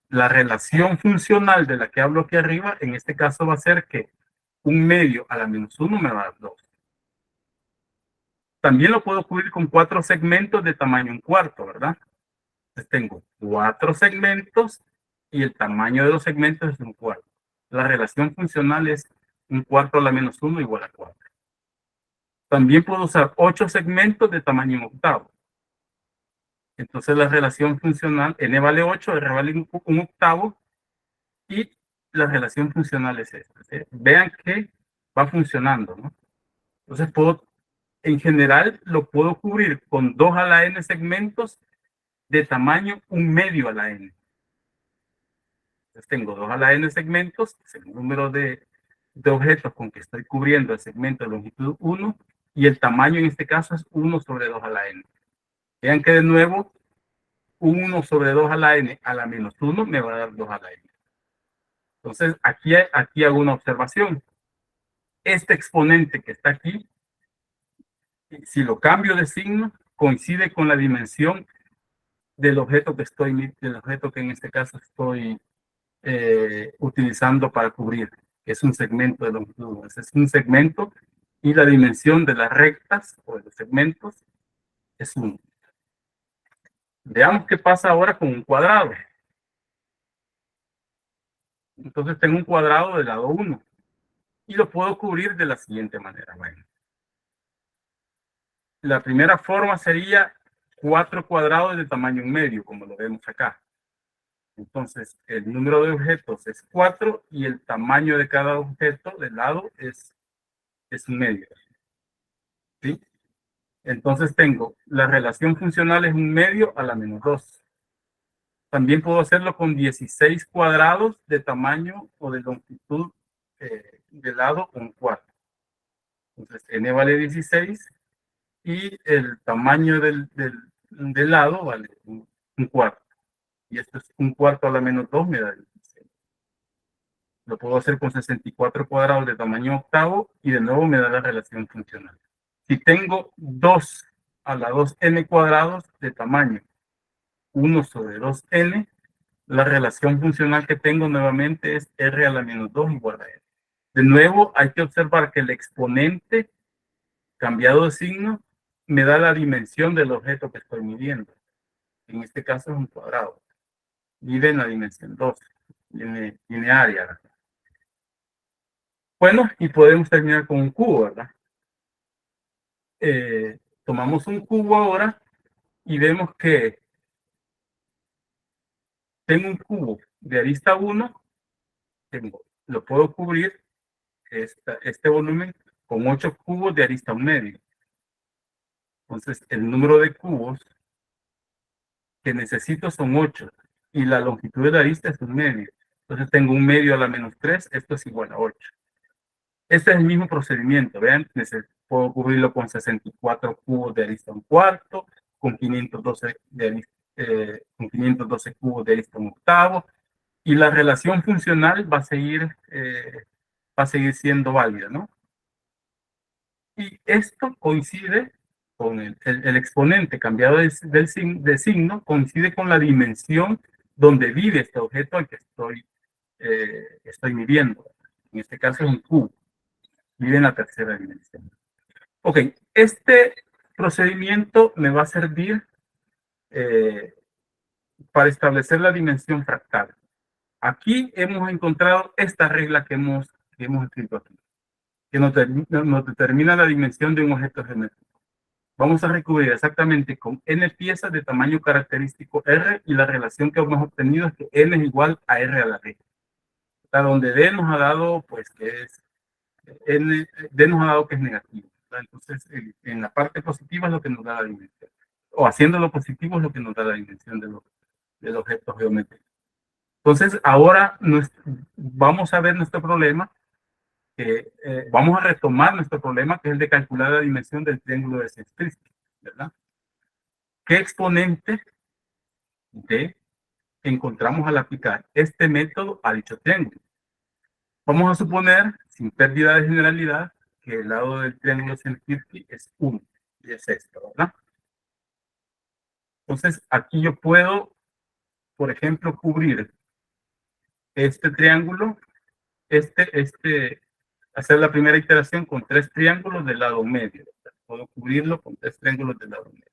La relación funcional de la que hablo aquí arriba, en este caso va a ser que un medio a la menos 1 me va a dar 2. También lo puedo cubrir con 4 segmentos de tamaño un cuarto, ¿verdad? Entonces tengo 4 segmentos y el tamaño de los segmentos es un cuarto. La relación funcional es un cuarto a la menos 1 igual a 4. También puedo usar 8 segmentos de tamaño un octavo. Entonces la relación funcional, n vale 8, r vale un octavo, y la relación funcional es esta. ¿Sí? Vean que va funcionando, ¿no? Entonces en general, lo puedo cubrir con 2 a la n segmentos de tamaño un medio a la n. Entonces tengo 2 a la n segmentos, es el número de objetos con que estoy cubriendo el segmento de longitud 1, y el tamaño en este caso es 1 sobre 2 a la n. Vean que de nuevo, 1 sobre 2 a la n a la menos 1 me va a dar 2 a la n. Entonces, aquí hago una observación. Este exponente que está aquí, si lo cambio de signo, coincide con la dimensión del objeto del objeto que en este caso estoy utilizando para cubrir, que es un segmento de longitud. Es un segmento y la dimensión de las rectas o de los segmentos es 1. Veamos qué pasa ahora con un cuadrado. Entonces tengo un cuadrado del lado 1 y lo puedo cubrir de la siguiente manera. Bueno, la primera forma sería 4 cuadrados de tamaño medio, como lo vemos acá. Entonces, el número de objetos es 4 y el tamaño de cada objeto del lado es un medio. ¿Sí? Entonces tengo la relación funcional es un medio a la menos 2. También puedo hacerlo con 16 cuadrados de tamaño o de longitud de lado un cuarto. Entonces n vale 16 y el tamaño del lado vale un cuarto. Y esto es un cuarto a la menos 2 me da 16. Lo puedo hacer con 64 cuadrados de tamaño octavo y de nuevo me da la relación funcional. Si tengo 2 a la 2n cuadrados de tamaño 1 sobre 2n, la relación funcional que tengo nuevamente es r a la menos 2 igual a n. De nuevo, hay que observar que el exponente cambiado de signo me da la dimensión del objeto que estoy midiendo. En este caso es un cuadrado. Mide en la dimensión 2. Tiene área. Bueno, y podemos terminar con un cubo, ¿verdad? Tomamos un cubo ahora y vemos que tengo un cubo de arista 1, lo puedo cubrir este volumen con 8 cubos de arista 1 medio. Entonces, el número de cubos que necesito son 8 y la longitud de la arista es 1 medio. Entonces, tengo 1 medio a la menos 3, esto es igual a 8. Este es el mismo procedimiento, vean, puedo cubrirlo con 64 cubos de arista 1 cuarto, con 512 con 512 cubos de arista 1 octavo, y la relación funcional va a seguir siendo válida, ¿no? Y esto coincide con el exponente cambiado de signo, coincide con la dimensión donde vive este objeto al que estoy midiendo. En este caso es un cubo, vive en la tercera dimensión. Ok, este procedimiento me va a servir para establecer la dimensión fractal. Aquí hemos encontrado esta regla que hemos escrito aquí, que nos determina la dimensión de un objeto geométrico. Vamos a recubrir exactamente con n piezas de tamaño característico R y la relación que hemos obtenido es que n es igual a R a la D. Hasta donde D nos ha dado, pues, que es n, D nos ha dado que es negativo. Entonces, en la parte positiva es lo que nos da la dimensión. O haciendo lo positivo es lo que nos da la dimensión del objeto geométrico. Entonces, ahora vamos a ver nuestro problema. Vamos a retomar nuestro problema, que es el de calcular la dimensión del triángulo de Seyfried, ¿verdad? ¿Qué exponente de encontramos al aplicar este método a dicho triángulo? Vamos a suponer, sin pérdida de generalidad, que el lado del triángulo Seyfried es 1, y es esto, ¿verdad? Entonces, aquí yo puedo, por ejemplo, cubrir este triángulo, hacer la primera iteración con 3 triángulos del lado medio. Puedo cubrirlo con 3 triángulos del lado medio,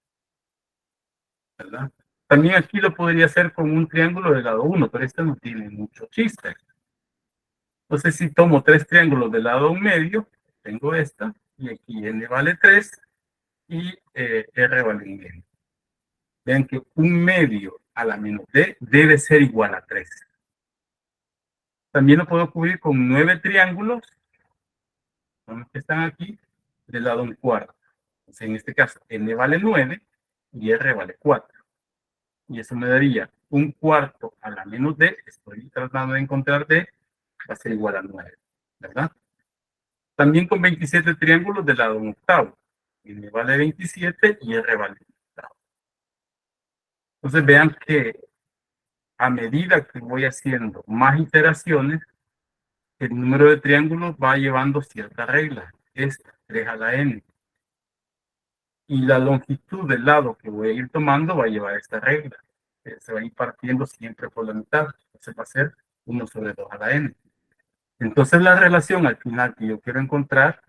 ¿verdad? También aquí lo podría hacer con un triángulo del lado 1, pero este no tiene mucho chiste. Entonces, si tomo 3 triángulos del lado medio, tengo esta, y aquí n vale 3 y r vale 1 medio. Vean que 1 medio a la menos d debe ser igual a 3. También lo puedo cubrir con 9 triángulos, son los que están aquí, del lado 1 cuarto. Entonces, en este caso, n vale 9 y r vale 4. Y eso me daría 1 cuarto a la menos d, estoy tratando de encontrar d, va a ser igual a 9, ¿verdad? También con 27 triángulos del lado 1 octavo. N vale 27 y r vale 1 octavo. Entonces vean que a medida que voy haciendo más iteraciones, el número de triángulos va llevando cierta regla. Esta, 3 a la n. Y la longitud del lado que voy a ir tomando va a llevar esta regla. se va a ir partiendo siempre por la mitad. Entonces va a ser 1 sobre 2 a la n. Entonces la relación al final que yo quiero encontrar,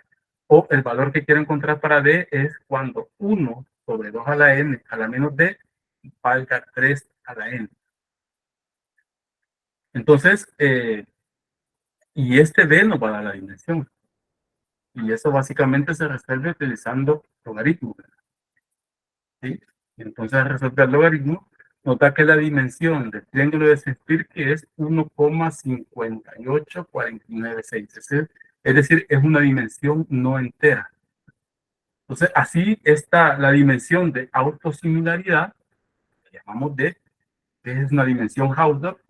o el valor que quiero encontrar para d, es cuando 1 sobre 2 a la n a la menos d valga 3 a la n. Entonces, y este d nos va a dar la dimensión. Y eso básicamente se resuelve utilizando logaritmos. ¿Sí? Entonces, al resolver el logaritmo, nota que la dimensión del triángulo de Sempirke es 1,58496. Es decir, es una dimensión no entera. Entonces, así está la dimensión de autosimilaridad, que llamamos D, que es una dimensión Hausdorff,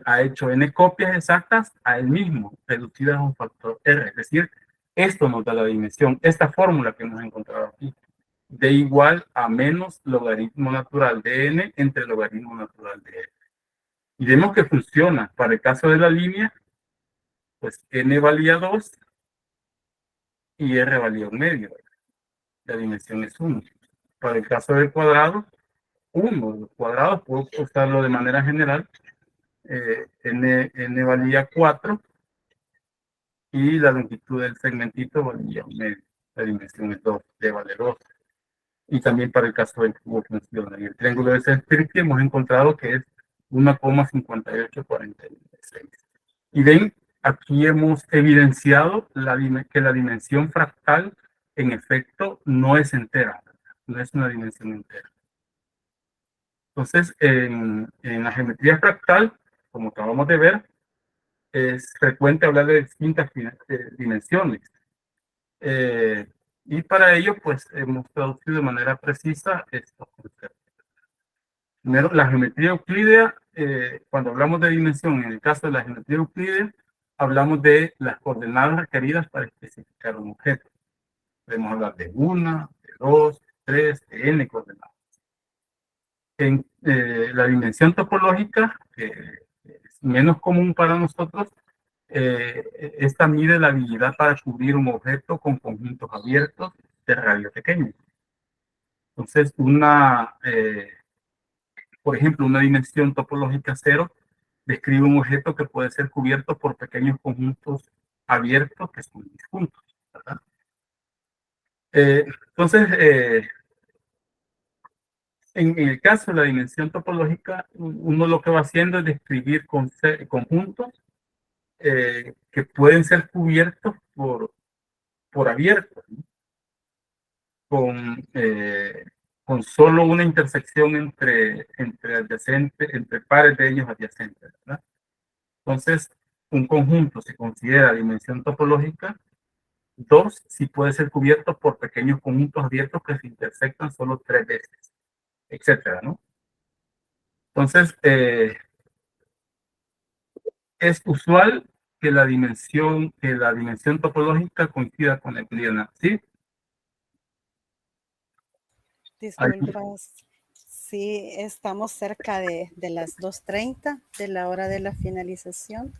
ha hecho n copias exactas a él mismo, reducidas a un factor R. Es decir, esto nos da la dimensión, esta fórmula que hemos encontrado aquí, d igual a menos logaritmo natural de n entre logaritmo natural de n. Y vemos que funciona. Para el caso de la línea, pues n valía 2 y r valía 1/2. La dimensión es 1. Para el caso del cuadrado, 1. Los cuadrados puedo usarlo de manera general. N valía 4 y la longitud del segmentito valía 1/2. La dimensión es 2, d vale 2. Y también para el caso del cubo funciona. En el triángulo de Sempirke hemos encontrado que es 1,5846. Y ven, aquí hemos evidenciado que la dimensión fractal en efecto no es entera, no es una dimensión entera. Entonces, en la geometría fractal, como acabamos de ver, es frecuente hablar de distintas dimensiones. Y para ello, pues, hemos traducido de manera precisa estos conceptos. Primero, la geometría euclídea, cuando hablamos de dimensión, en el caso de la geometría euclídea, hablamos de las coordenadas requeridas para especificar un objeto. Podemos hablar de 1, de 2, de 3, de n coordenadas. En la dimensión topológica, que es menos común para nosotros, esta mide la habilidad para cubrir un objeto con conjuntos abiertos de radio pequeño. Entonces, por ejemplo, una dimensión topológica 0 describe un objeto que puede ser cubierto por pequeños conjuntos abiertos que son disjuntos, ¿verdad? Entonces, en el caso de la dimensión topológica, uno lo que va haciendo es describir conjuntos que pueden ser cubiertos por abiertos, ¿no? Con solo una intersección entre pares de ellos adyacentes, ¿verdad? Entonces, un conjunto se considera dimensión topológica 2 si puede ser cubierto por pequeños conjuntos abiertos que se intersectan solo 3 veces, etcétera, ¿no? Entonces, es usual que la dimensión topológica coincida con la euclidiana, ¿sí? Disculpas, sí, estamos cerca de las 2:30 de la hora de la finalización.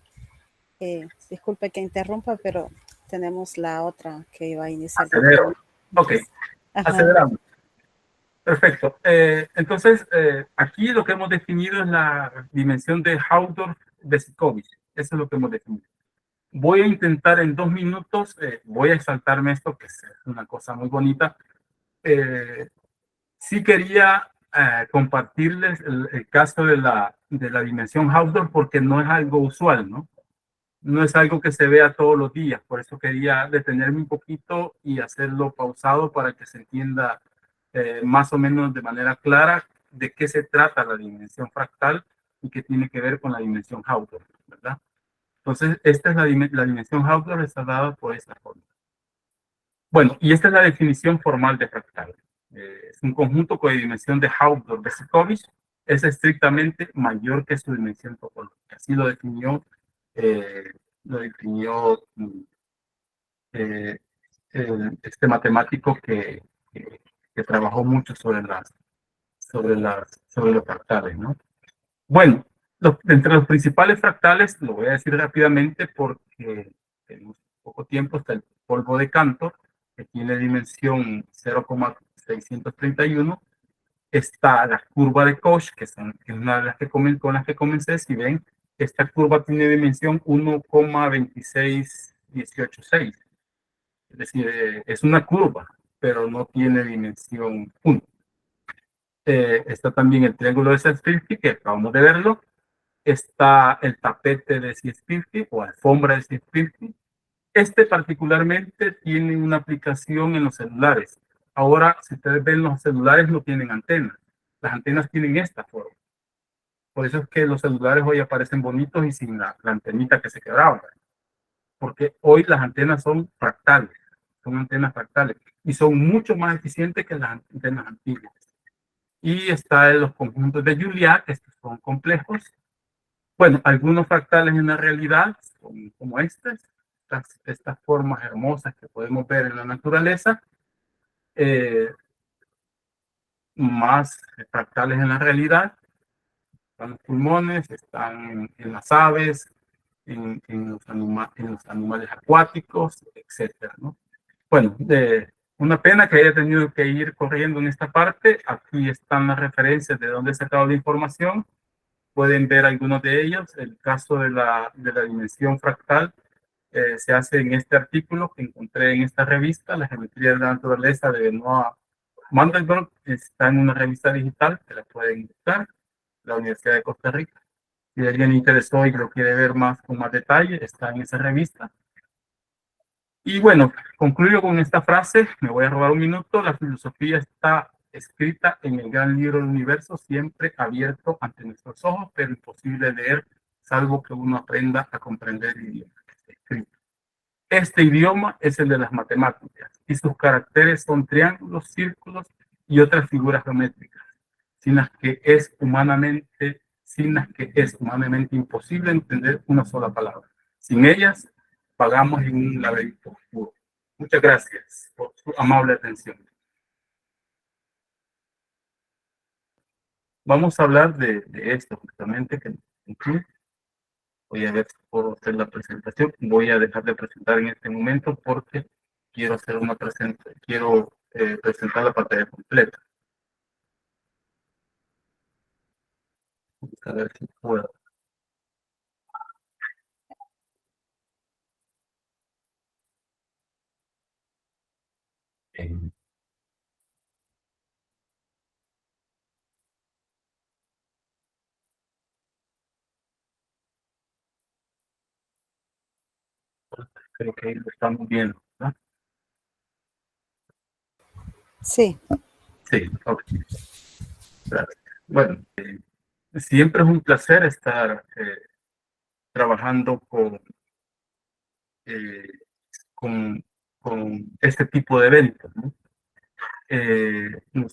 Disculpe que interrumpa, pero tenemos la otra que iba a iniciar. Acelero. Ok, aceleramos. Perfecto. Entonces, aquí lo que hemos definido es la dimensión de Hausdorff-Besicovitch. Eso es lo que hemos definido. Voy a intentar en 2 minutos, voy a exaltarme esto, que es una cosa muy bonita. Sí quería compartirles el caso de la dimensión Hausdorff porque no es algo usual, ¿no? No es algo que se vea todos los días. Por eso quería detenerme un poquito y hacerlo pausado para que se entienda más o menos de manera clara de qué se trata la dimensión fractal y qué tiene que ver con la dimensión Hausdorff, ¿verdad? Entonces, esta es la dimensión Hausdorff, está dada por esta forma. Bueno, y esta es la definición formal de fractal. Es un conjunto cuya dimensión de Hausdorff-Besicovitch es estrictamente mayor que su dimensión topológica. Así lo definió este matemático que trabajó mucho sobre los fractales, ¿no? Bueno, entre los principales fractales, lo voy a decir rápidamente porque tenemos poco tiempo, está el polvo de Cantor, que tiene dimensión 0,631, Está la curva de Koch, que es una de las que con las que comencé. Si ven, esta curva tiene dimensión 1,26186. Es decir, es una curva, pero no tiene dimensión 1. Está también el triángulo de Sierpinski, que acabamos de verlo. Está el tapete de Sierpinski o alfombra de Sierpinski. Este particularmente tiene una aplicación en los celulares. Ahora, si ustedes ven, los celulares no tienen antenas. Las antenas tienen esta forma. Por eso es que los celulares hoy aparecen bonitos y sin la antenita que se quebraba. Porque hoy las antenas son fractales. Son antenas fractales. Y son mucho más eficientes que las antenas antiguas. Y está en los conjuntos de Julia, que estos son complejos. Bueno, algunos fractales en la realidad son como estas formas hermosas que podemos ver en la naturaleza, más fractales en la realidad. Están los pulmones, están en las aves, en los animales acuáticos, etcétera, ¿no? Bueno, una pena que haya tenido que ir corriendo en esta parte. Aquí están las referencias de dónde he sacado la información. Pueden ver algunos de ellos. El caso de la dimensión fractal se hace en este artículo que encontré en esta revista, La geometría de la naturaleza de Benoit Mandelbrot. Está en una revista digital que la pueden buscar, la Universidad de Costa Rica. Si alguien le interesó y lo quiere ver más con más detalle, está en esa revista. Y bueno, concluyo con esta frase, me voy a robar un minuto. La filosofía está escrita en el gran libro del universo, siempre abierto ante nuestros ojos, pero imposible de leer, salvo que uno aprenda a comprender el idioma que está escrito. Este idioma es el de las matemáticas y sus caracteres son triángulos, círculos y otras figuras geométricas, sin las que es humanamente imposible entender una sola palabra. Sin ellas, vagamos en un laberinto oscuro. Muchas gracias por su amable atención. Vamos a hablar de esto justamente que incluye. Voy a ver si puedo hacer la presentación. Voy a dejar de presentar en este momento porque quiero hacer una presentación, quiero presentar la pantalla completa. Vamos a ver si puedo. Creo que ahí lo estamos viendo, ¿no? Sí. Sí, ok. Gracias. Bueno, siempre es un placer estar trabajando eh, con, con este tipo de eventos, ¿no?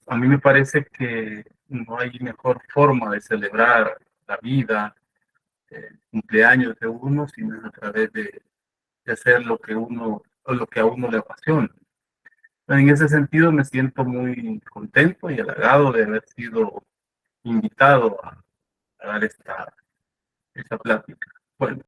A mí me parece que no hay mejor forma de celebrar la vida, cumpleaños de uno, sino a través de hacer lo que a uno le apasiona. En ese sentido me siento muy contento y halagado de haber sido invitado a dar esta plática. Bueno,